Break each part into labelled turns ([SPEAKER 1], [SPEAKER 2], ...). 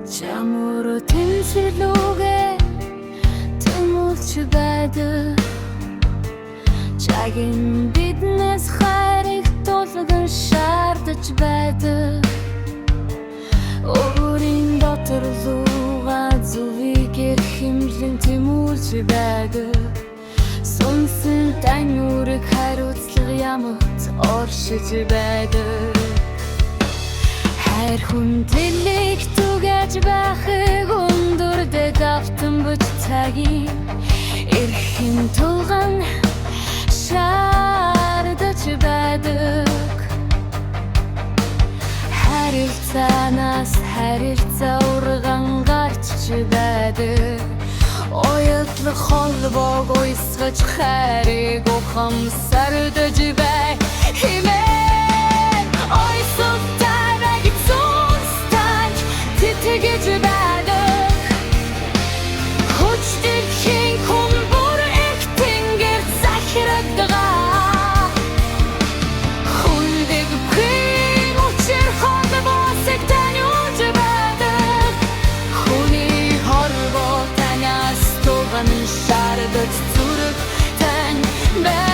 [SPEAKER 1] Чамуруу тэнцвэрлүүгээ тэмүүлж байдаг. Чагийн биднээс хайрыг тулган шаардаж байдаг. Өөрийн дотор луугаа зүвийг эрхэмлэн тэмүүлж байдаг. Сүнсэн тань үрэг хариуцлага ямагт оршиж байдаг. Хайр хүндлэлийг түгэж байхыг өндөрдөг автан бүч цагийн эрхийн тулган шаардаж байдаг. Харилцаанаас харилцаа урган гарч байдаг. Оюутлах холбоог уйсгаж хайрыг ухамсардаж бай. Химээ ойсолтай байг цуцтай тэтгэж байдаг. Хүч дэлхийн хүн бүр их тэнгэр захирагдгаа. Хүлдэг бүхэн учир холбоосыг таниулж байдаг. Хүний хорвоо танаас туган шаардаж зүрх тань байдаг.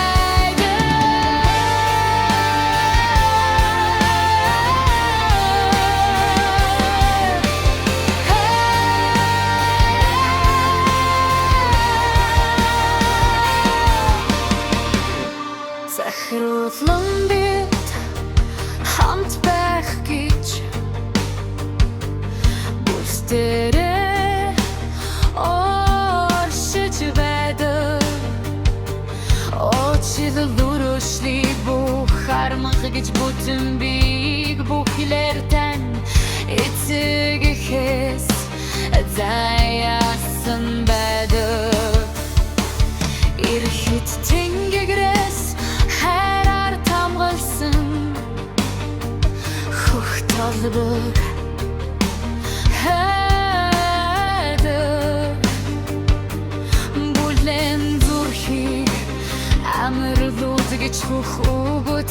[SPEAKER 1] Захируулан бид хамт байх гэж бүсдэрээ оршиж байдаг. Очил дүрөшлийг бүх хармах гэж бүтэн бийг бүхлээр тань эцэг ихэс заяасан байдаг. Ирэхэд тэнгэгрээс хайраар тамгалсан хөх толбог хайдаг. Бүлээн зүрхийг амарлуулж хөх өгөт